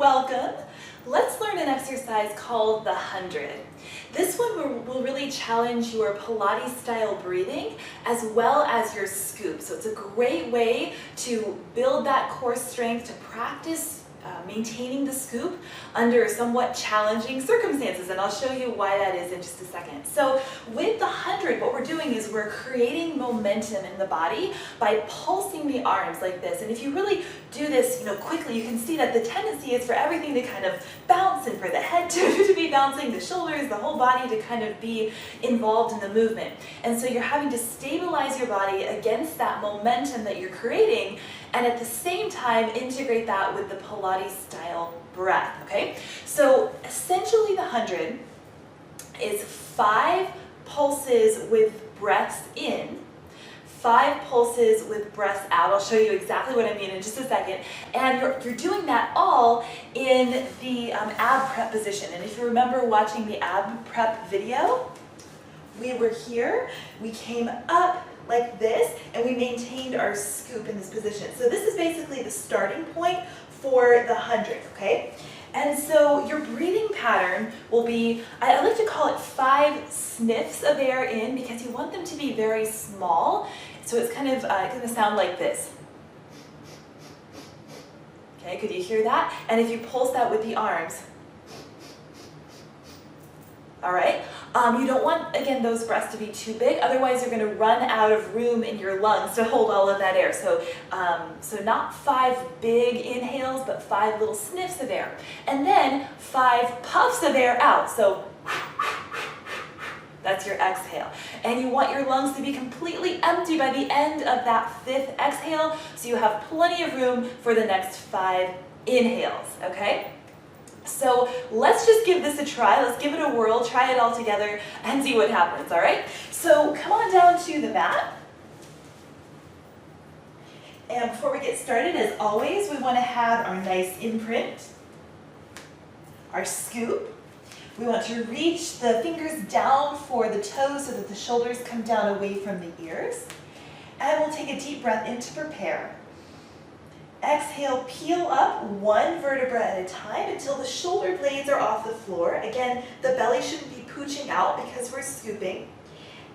welcome. Let's learn an exercise called the 100. This one will really challenge your Pilates style breathing as well as your scoop. So it's a great way to build that core strength, to practice maintaining the scoop under somewhat challenging circumstances, and I'll show you why that is in just a second. So with the 100, what we're doing is we're creating momentum in the body by pulsing the arms like this. And if you really do this, quickly, you can see that the tendency is for everything to kind of bounce and for the head to be bouncing, the shoulders, the whole body to kind of be involved in the movement. And so you're having to stabilize your body against that momentum that you're creating, and at the same time integrate that with the Pilates style breath, okay? So essentially the 100 is 5 pulses with breaths in, 5 pulses with breaths out. I'll show you exactly what I mean in just a second. And you're doing that all in the ab prep position. And if you remember watching the ab prep video, we were here, we came up like this, and we maintained our scoop in this position. So this is basically the starting point for the 100, okay? And so your breathing pattern will be, I like to call it 5 sniffs of air in, because you want them to be very small. So it's kind of going to sound like this. Okay, could you hear that? And if you pulse that with the arms, all right? You don't want, again, those breaths to be too big, otherwise you're going to run out of room in your lungs to hold all of that air. So, so not 5 big inhales, but 5 little sniffs of air. And then 5 puffs of air out. So that's your exhale. And you want your lungs to be completely empty by the end of that 5th exhale, so you have plenty of room for the next 5 inhales, okay? So let's just give this a try. Let's give it a whirl, try it all together, and see what happens, all right? So come on down to the mat. And before we get started, as always, we want to have our nice imprint, our scoop. We want to reach the fingers down for the toes so that the shoulders come down away from the ears. And we'll take a deep breath in to prepare. Exhale, peel up 1 vertebra at a time until the shoulder blades are off the floor. Again, the belly shouldn't be pooching out because we're scooping.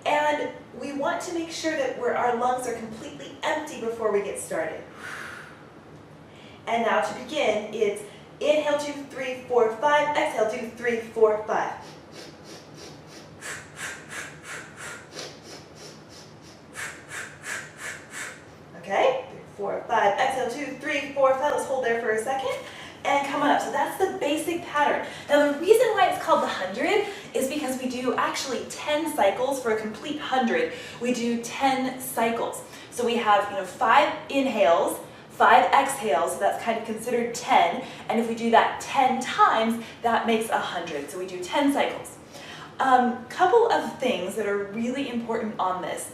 And we want to make sure that our lungs are completely empty before we get started. And now to begin, it's inhale 2, 3, 4, 5, exhale 2, 3, 4, 5. Okay? 4, 5, exhale 2, 3, 4, 5. Let's hold there for a second and come on up. So that's the basic pattern. Now the reason why it's called the 100 is because we do actually 10 cycles for a complete 100. We do 10 cycles. So we have 5 inhales, 5 exhales, so that's kind of considered 10. And if we do that 10 times, that makes 100. So we do 10 cycles. Couple of things that are really important on this.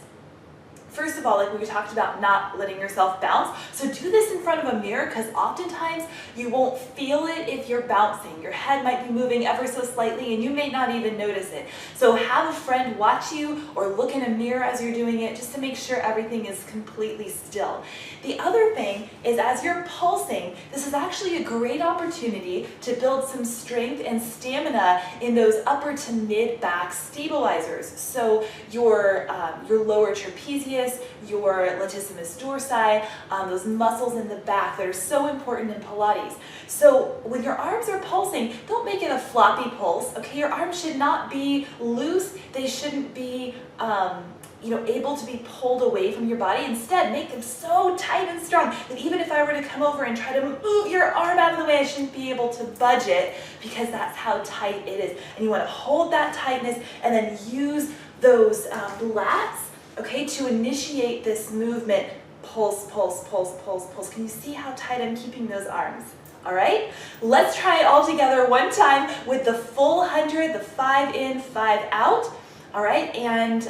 First of all, like we talked about, not letting yourself bounce. So do this in front of a mirror, because oftentimes you won't feel it if you're bouncing. Your head might be moving ever so slightly and you may not even notice it. So have a friend watch you or look in a mirror as you're doing it, just to make sure everything is completely still. The other thing is, as you're pulsing, this is actually a great opportunity to build some strength and stamina in those upper to mid back stabilizers. So your lower trapezius, your latissimus dorsi, those muscles in the back that are so important in Pilates. So when your arms are pulsing, don't make it a floppy pulse, okay? Your arms should not be loose. They shouldn't be able to be pulled away from your body. Instead, make them so tight and strong that even if I were to come over and try to move your arm out of the way, I shouldn't be able to budge it, because that's how tight it is. And you want to hold that tightness and then use those lats, okay, to initiate this movement. Pulse, pulse, pulse, pulse, pulse. Can you see how tight I'm keeping those arms? All right, let's try it all together one time with the full 100, the 5 in, 5 out. All right, and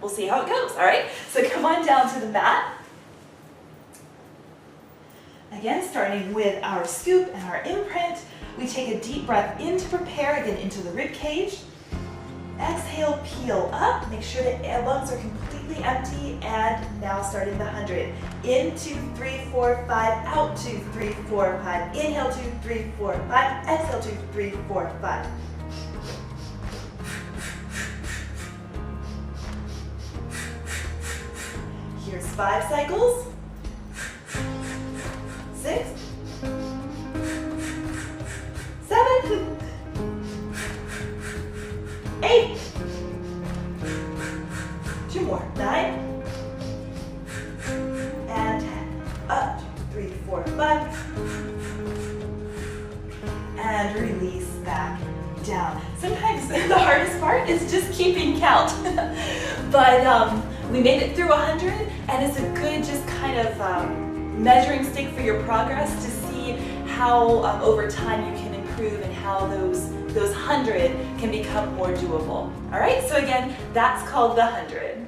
we'll see how it goes. All right, so come on down to the mat. Again, starting with our scoop and our imprint, we take a deep breath in to prepare, again into the rib cage. Exhale, peel up. Make sure the lungs are completely empty. And now starting the 100. In, 2, 3, 4, 5. Out, 2, 3, 4, 5. Inhale, 2, 3, 4, 5. Exhale, 2, 3, 4, 5. Here's 5 cycles. 6, 7, 8, 2 more, 9, and 10. Up, 2, 3, 4, 5, and release back down. Sometimes the hardest part is just keeping count, but we made it through 100, and it's a good just kind of measuring stick for your progress to see how over time you can improve and how those 100 can become more doable. All right, so again, that's called the 100.